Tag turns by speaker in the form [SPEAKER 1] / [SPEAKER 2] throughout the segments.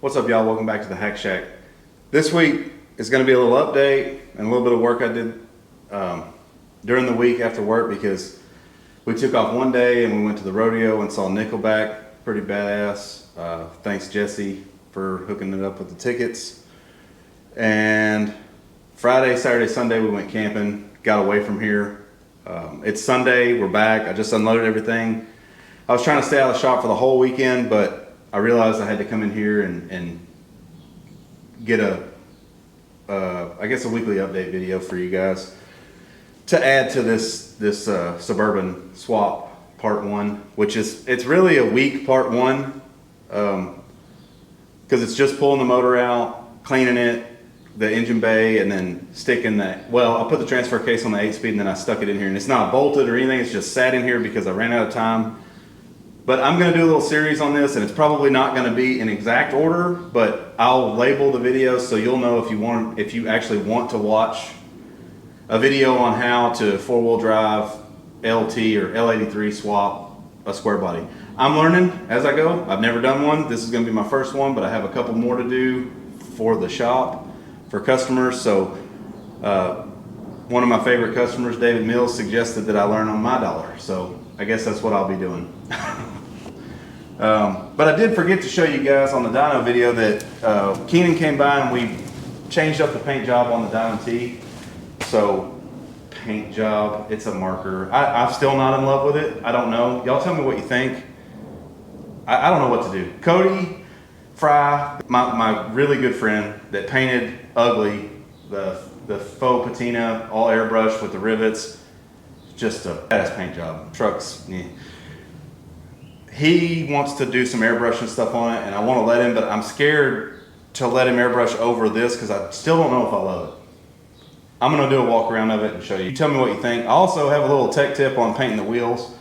[SPEAKER 1] What's up, y'all? Welcome back to the Hack Shack. This week is going to be a little update and a little bit of work I did during the week after work, because we took off one day and we went to the rodeo and saw Nickelback. Pretty badass. Thanks Jesse for hooking it up with the tickets. And Friday, Saturday, Sunday we went camping, got away from here. It's Sunday, we're back. I just unloaded everything. I was trying to stay out of the shop for the whole weekend, but I realized I had to come in here and get I guess a weekly update video for you guys to add to this Suburban swap part one, which it's really a week part one, because it's just pulling the motor out, cleaning it, the engine bay, and then sticking that. Well, I put the transfer case on the 8-speed and then I stuck it in here, and it's not bolted or anything. It's just sat in here because I ran out of time. But I'm going to do a little series on this, and it's probably not going to be in exact order, but I'll label the videos so you'll know if you actually want to watch a video on how to four-wheel drive LT or L83 swap a square body. I'm learning as I go. I've never done one. This is going to be my first one, but I have a couple more to do for the shop, for customers. So one of my favorite customers, David Mills, suggested that I learn on my dollar. So I guess that's what I'll be doing. But I did forget to show you guys on the dyno video that Keenan came by and we changed up the paint job on the dyno T. So paint job, it's a marker. I'm still not in love with it. I don't know. Y'all tell me what you think. I don't know what to do. Cody Fry, my really good friend that painted Ugly, the faux patina, all airbrush with the rivets, just a badass paint job. Trucks, yeah. He wants to do some airbrush and stuff on it, and I want to let him, but I'm scared to let him airbrush over this because I still don't know if I love it. I'm going to do a walk around of it and show you. Tell me what you think. I also have a little tech tip on painting the wheels,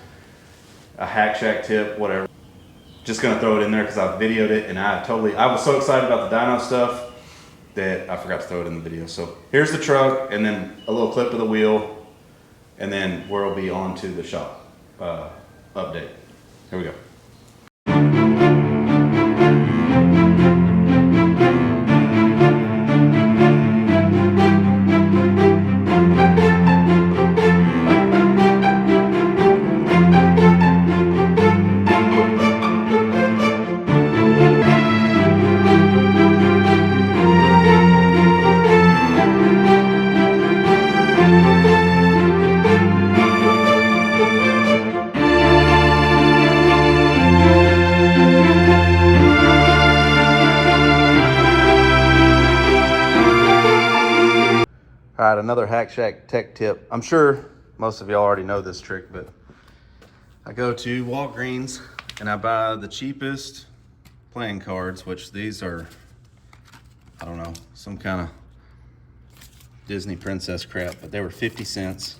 [SPEAKER 1] a Hack Shack tip, whatever. Just going to throw it in there because I videoed it, and I was so excited about the dyno stuff that I forgot to throw it in the video. So here's the truck, and then a little clip of the wheel, and then we'll be on to the shop update. Here we go. All right, another Hack Shack tech tip. I'm sure most of y'all already know this trick, but I go to Walgreens and I buy the cheapest playing cards, which these are, I don't know, some kind of Disney princess crap, but they were 50 cents.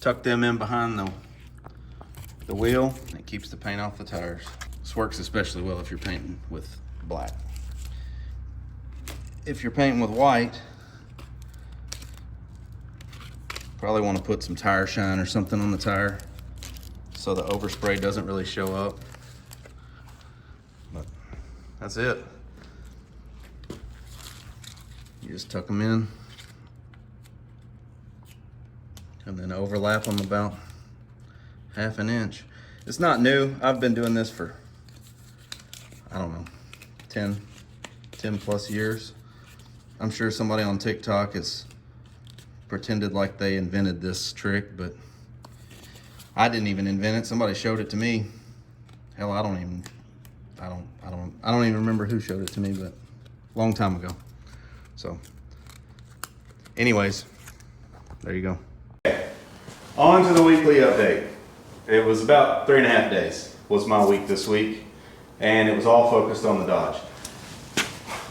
[SPEAKER 1] Tuck them in behind the wheel, and it keeps the paint off the tires. This works especially well if you're painting with black. If you're painting with white, probably want to put some tire shine or something on the tire so the overspray doesn't really show up. But that's it. You just tuck them in and then overlap them about ½ an inch. It's not new. I've been doing this for, I don't know, 10 plus years. I'm sure somebody on TikTok has pretended like they invented this trick, but I didn't even invent it. Somebody showed it to me. Hell, I don't even remember who showed it to me, but a long time ago. So anyways, there you go. Okay. On to the weekly update. It was about 3.5 days was my week this week, and it was all focused on the Dodge.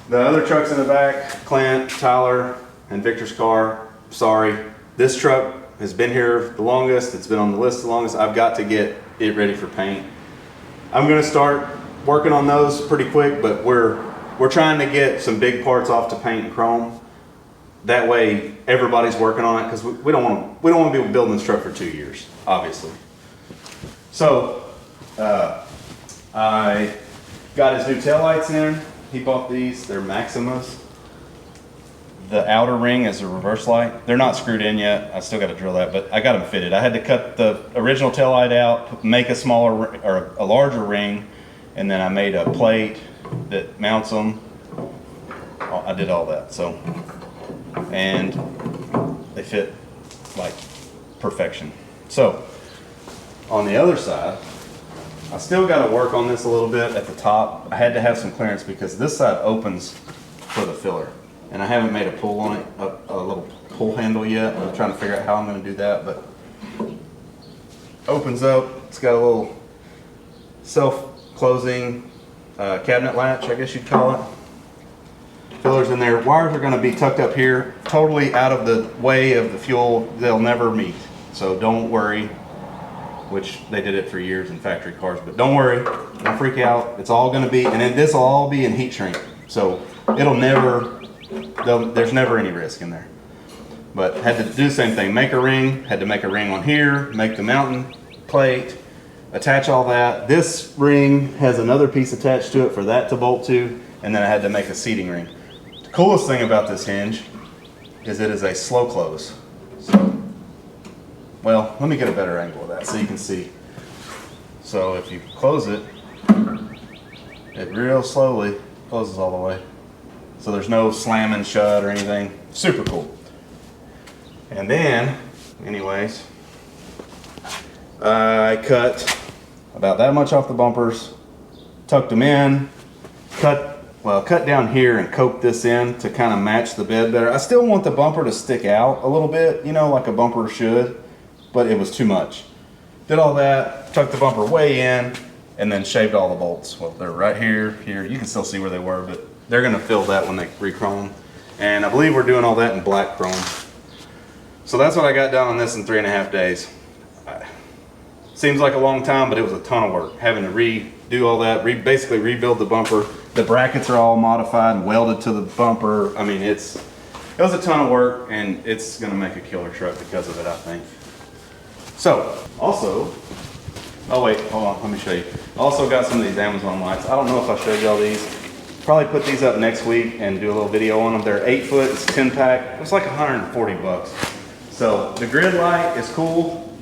[SPEAKER 1] The other trucks in the back, Clint, Tyler, and Victor's car, sorry, this truck has been here the longest. It's been on the list the longest. I've got to get it ready for paint. I'm going to start working on those pretty quick, but we're trying to get some big parts off to paint and chrome. That way everybody's working on it, because we don't want to be building this truck for 2 years, obviously. So I got his new taillights in. he bought these. They're Maximas. The outer ring is a reverse light. They're not screwed in yet. I still got to drill that, but I got them fitted. I had to cut the original tail light out, make a smaller or a larger ring, and then I made a plate that mounts them. I did all that. So, and they fit like perfection. So, on the other side, I still got to work on this a little bit at the top. I had to have some clearance because this side opens for the filler. And I haven't made a pull on it, a little pull handle yet. I'm trying to figure out how I'm going to do that, but opens up. It's got a little self-closing cabinet latch, I guess you'd call it. Fillers in there. Wires are going to be tucked up here, totally out of the way of the fuel. They'll never meet, so don't worry. Which they did it for years in factory cars, but don't worry, don't freak out. It's all going to be, and then this will all be in heat shrink, so it'll never. There's never any risk in there. But had to do the same thing, make a ring, had to make a ring on here, make the mounting plate, attach all that. This ring has another piece attached to it for that to bolt to, and then I had to make a seating ring. The coolest thing about this hinge is it is a slow close. So, well, let me get a better angle of that so you can see. So if you close it, it real slowly closes all the way. So there's no slamming shut or anything. Super cool. And then, anyways, I cut about that much off the bumpers, tucked them in, cut down here and coped this in to kind of match the bed better. I still want the bumper to stick out a little bit, you know, like a bumper should, but it was too much. Did all that, tucked the bumper way in, and then shaved all the bolts. Well, they're right here, here. You can still see where they were, but they're gonna fill that when they re-chrome. And I believe we're doing all that in black chrome. So that's what I got done on this in 3.5 days. Seems like a long time, but it was a ton of work. Having to redo all that, basically rebuild the bumper. The brackets are all modified and welded to the bumper. I mean, it was a ton of work, and it's gonna make a killer truck because of it, I think. So, also, oh wait, hold on, let me show you. I also got some of these Amazon lights. I don't know if I showed y'all these. Probably put these up next week and do a little video on them. They're 8 foot, it's 10 pack. It was like 140 bucks. So the grid light is cool,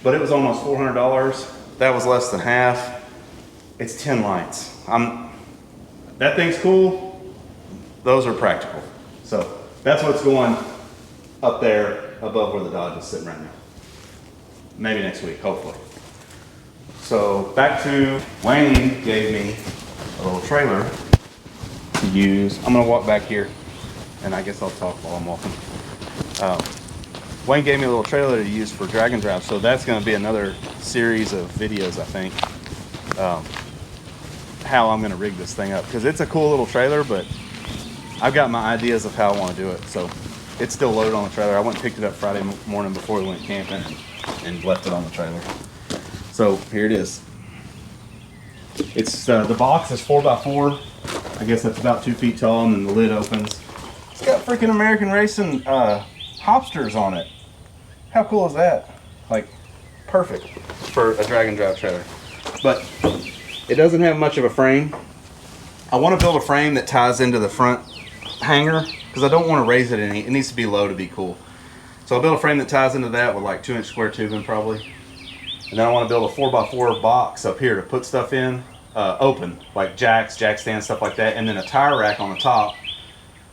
[SPEAKER 1] but it was almost $400. That was less than half. It's 10 lights. That thing's cool. Those are practical. So that's what's going up there above where the Dodge is sitting right now. Maybe next week, hopefully. So back to Wayne gave me a little trailer to use. I'm gonna walk back here and I guess I'll talk while I'm walking. Wayne gave me a little trailer to use for drag and drive, so that's gonna be another series of videos, I think, how I'm gonna rig this thing up, because it's a cool little trailer, but I've got my ideas of how I want to do it. So it's still loaded on the trailer. I went and picked it up Friday morning before we went camping and left it on the trailer. So here it is. It's the box is 4x4. I guess that's about 2 feet tall, and then the lid opens. It's got freaking American Racing hopsters on it. How cool is that? Like, perfect for a drag and drive trailer. But it doesn't have much of a frame. I want to build a frame that ties into the front hanger because I don't want to raise it any. It needs to be low to be cool. So I'll build a frame that ties into that with like 2-inch square tubing probably. And then I want to build a 4x4 box up here to put stuff in, open, like jack stands, stuff like that. And then a tire rack on the top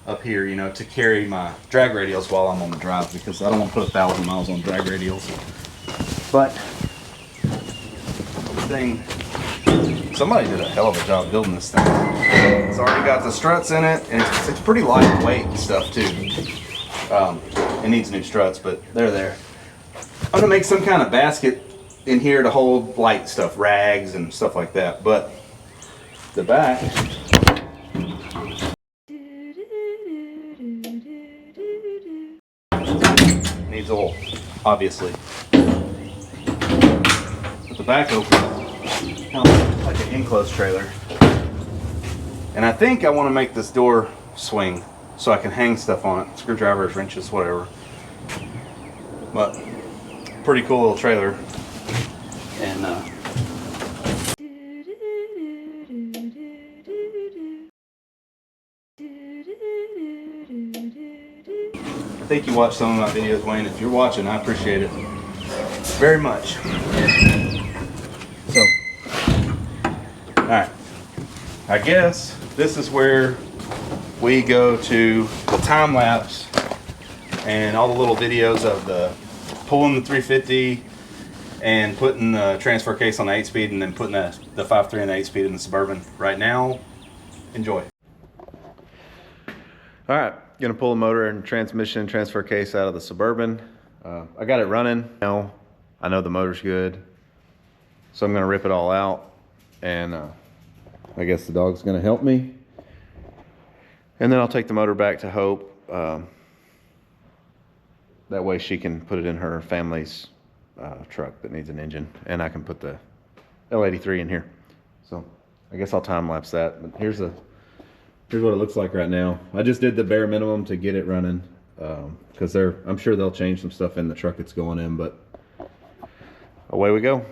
[SPEAKER 1] up here, you know, to carry my drag radials while I'm on the drive, because I don't want to put 1,000 miles on drag radials. But the thing, somebody did a hell of a job building this thing. It's already got the struts in it, and it's pretty lightweight stuff too. It needs new struts, but they're there. I'm gonna make some kind of basket in here to hold light stuff, rags and stuff like that. But the back needs oil, obviously. But the back opens kind of like an enclosed trailer. And I think I want to make this door swing so I can hang stuff on it, screwdrivers, wrenches, whatever. But pretty cool little trailer. And think you watch some of my videos, Wayne. If you're watching, I appreciate it very much. So, all right. I guess this is where we go to the time lapse and all the little videos of the pulling the 350 and putting the transfer case on the 8-speed and then putting the 5.3 and the 8-speed in the Suburban. Right now, enjoy. All right, gonna pull the motor and transmission transfer case out of the Suburban. I got it running now. I know the motor's good, so I'm gonna rip it all out, and I guess the dog's gonna help me. And then I'll take the motor back to Hope. That way she can put it in her family's truck that needs an engine, and I can put the L83 in here. So I guess I'll time lapse that. But here's what it looks like right now. I just did the bare minimum to get it running, because I'm sure they'll change some stuff in the truck it's going in, but away we go.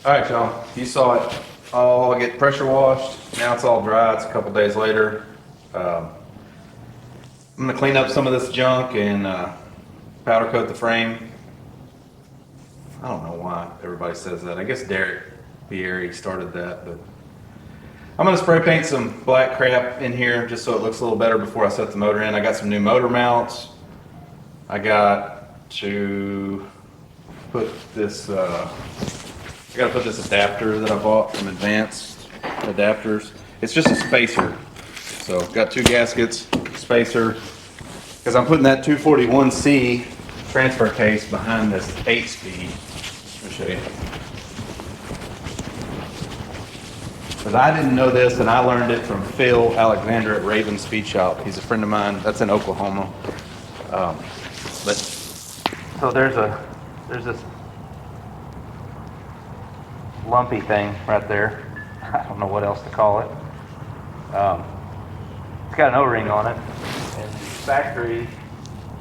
[SPEAKER 1] All right, y'all, you saw it all get pressure washed. Now it's all dry. It's a couple days later. I'm gonna clean up some of this junk and powder coat the frame. I don't know why everybody says that. I guess Derek Bieri started that, but I'm gonna spray paint some black crap in here just so it looks a little better before I set the motor in. I got some new motor mounts. I got to put this, I gotta put this adapter that I bought from Advanced Adapters. It's just a spacer. So got two gaskets, spacer, because I'm putting that 241C transfer case behind this 8-speed. Let me show you. Because I didn't know this, and I learned it from Phil Alexander at Raven Speed Shop. He's a friend of mine. That's in Oklahoma. So there's this lumpy thing right there. I don't know what else to call it. It's got an O-ring on it, and the factory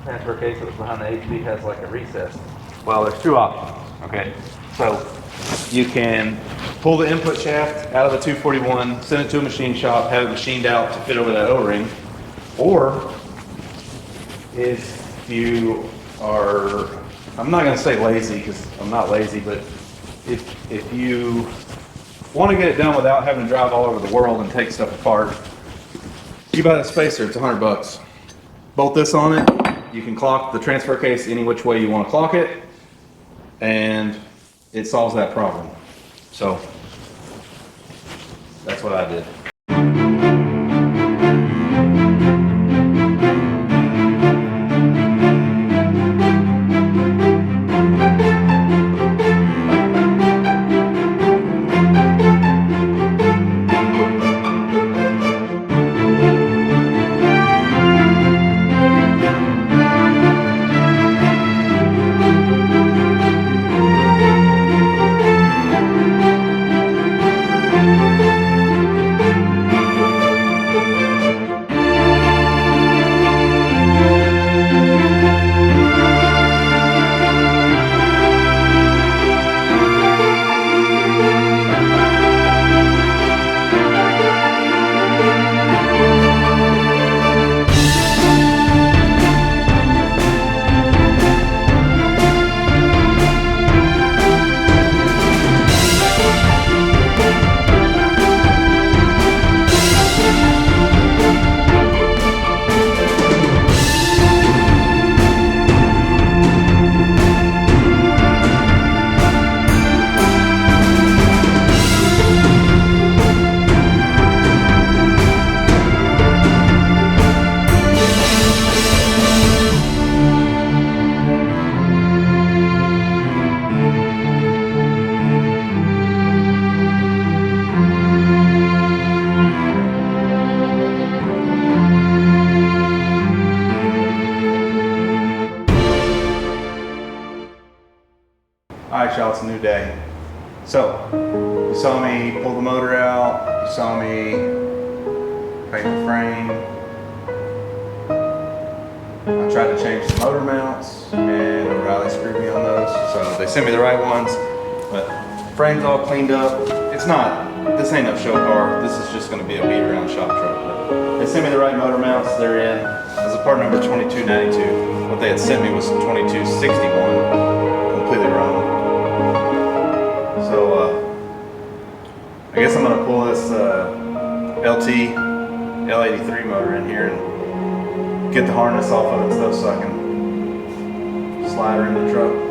[SPEAKER 1] transfer case that was behind the HB has like a recess. Well, there's two options. Okay, so you can pull the input shaft out of the 241, send it to a machine shop, have it machined out to fit over that O-ring, or if you are, I'm not going to say lazy because I'm not lazy, but if you want to get it done without having to drive all over the world and take stuff apart, you buy the spacer. It's $100. Bolt this on it. You can clock the transfer case any which way you want to clock it, and it solves that problem. So that's what I did. Alright y'all, it's a new day. So, you saw me pull the motor out, you saw me paint the frame. I tried to change the motor mounts and O'Reilly screwed me on those. So they sent me the right ones, but the frame's all cleaned up. It's not, this ain't no show car, this is just gonna be a beat around shop truck. But they sent me the right motor mounts, they're in. As a part number 2292. What they had sent me was 2261, completely wrong. So I guess I'm gonna pull this LT L83 motor in here and get the harness off of it and stuff so I can slide her in the truck.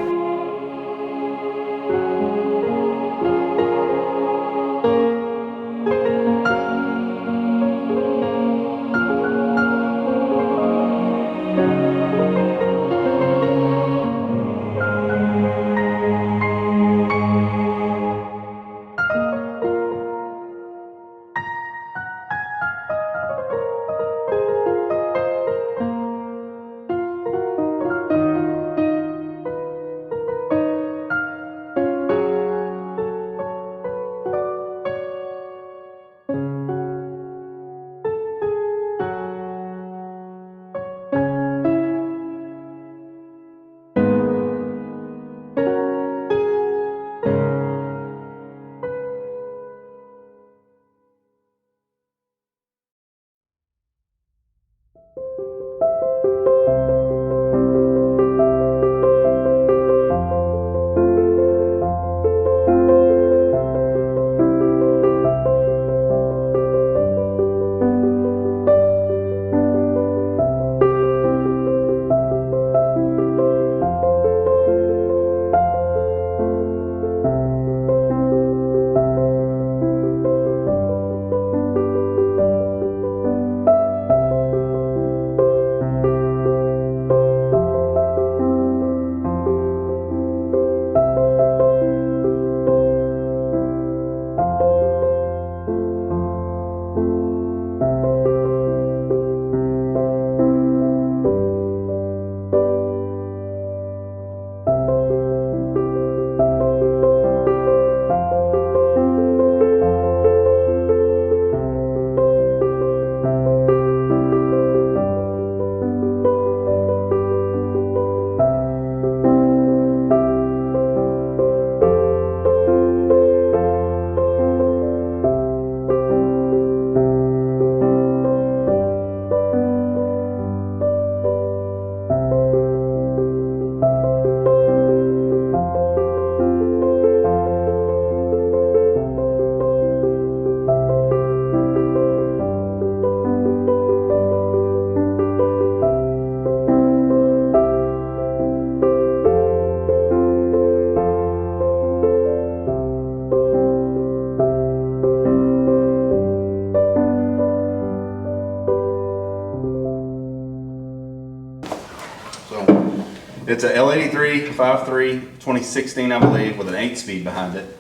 [SPEAKER 1] It's a L83 5.3 2016, I believe, with an 8-speed behind it.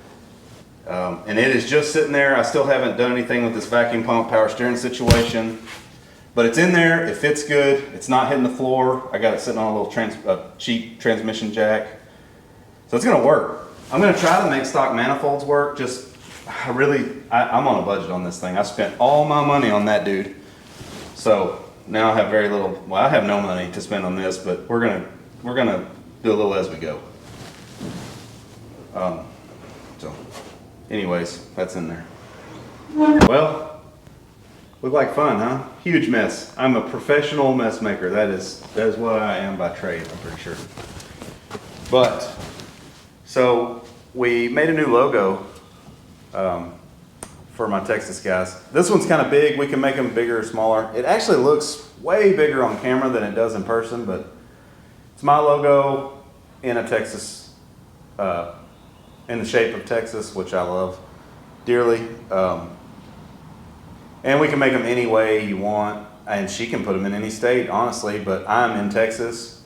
[SPEAKER 1] And it is just sitting there. I still haven't done anything with this vacuum pump power steering situation. But it's in there, it fits good, it's not hitting the floor. I got it sitting on a little cheap transmission jack. So it's gonna work. I'm gonna try to make stock manifolds work. I'm on a budget on this thing. I spent all my money on that dude. So now I have very little, well, I have no money to spend on this, but we're gonna do a little as we go. So anyways, that's in there. Well, look like fun, huh? Huge mess. I'm a professional mess maker. That is what I am by trade, I'm pretty sure. But, so we made a new logo for my Texas guys. This one's kind of big. We can make them bigger or smaller. It actually looks way bigger on camera than it does in person, but it's my logo in a Texas, in the shape of Texas, which I love dearly. And we can make them any way you want, and she can put them in any state, honestly, but I'm in Texas,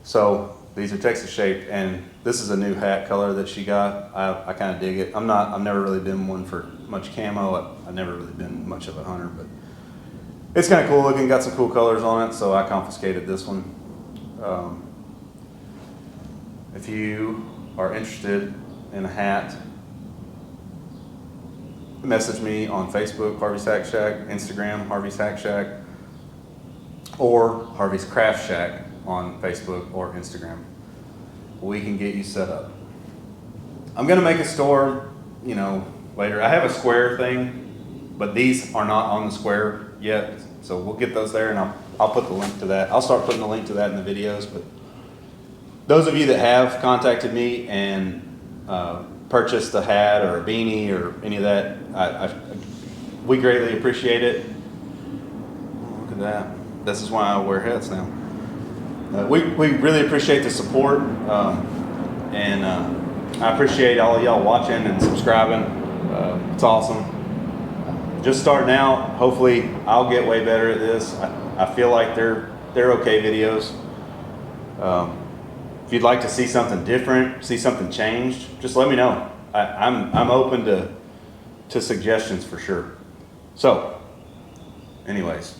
[SPEAKER 1] so these are Texas shaped, and this is a new hat color that she got. I kind of dig it. I've never really been one for much camo. I've never really been much of a hunter, but it's kind of cool looking, got some cool colors on it, so I confiscated this one. If you are interested in a hat, message me on Facebook, Harvey's Hack Shack, Instagram, Harvey's Hack Shack, or Harvey's Craft Shack on Facebook or Instagram. We can get you set up. I'm gonna make a store, later. I have a Square thing, but these are not on the Square yet, so we'll get those there, and I'll put the link to that. I'll start putting the link to that in the videos, but those of you that have contacted me and purchased a hat or a beanie or any of that, we greatly appreciate it. Oh, look at that. This is why I wear hats now. We really appreciate the support, and I appreciate all of y'all watching and subscribing. It's awesome. Just starting out. Hopefully I'll get way better at this. I feel like they're okay videos. If you'd like to see something different, see something changed, just let me know. I'm open to suggestions for sure. So, anyways,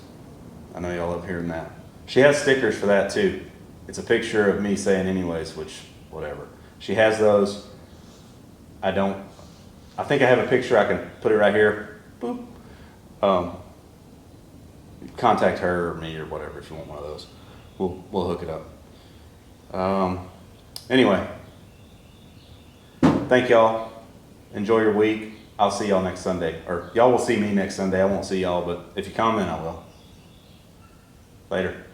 [SPEAKER 1] I know y'all love hearing that. She has stickers for that too. It's a picture of me saying anyways, which, whatever. She has those. I think I have a picture. I can put it right here. Boop. Contact her or me or whatever if you want one of those. We'll hook it up. Anyway, thank y'all. Enjoy your week. I'll see y'all next Sunday. Or y'all will see me next Sunday. I won't see y'all, but if you comment, I will. Later.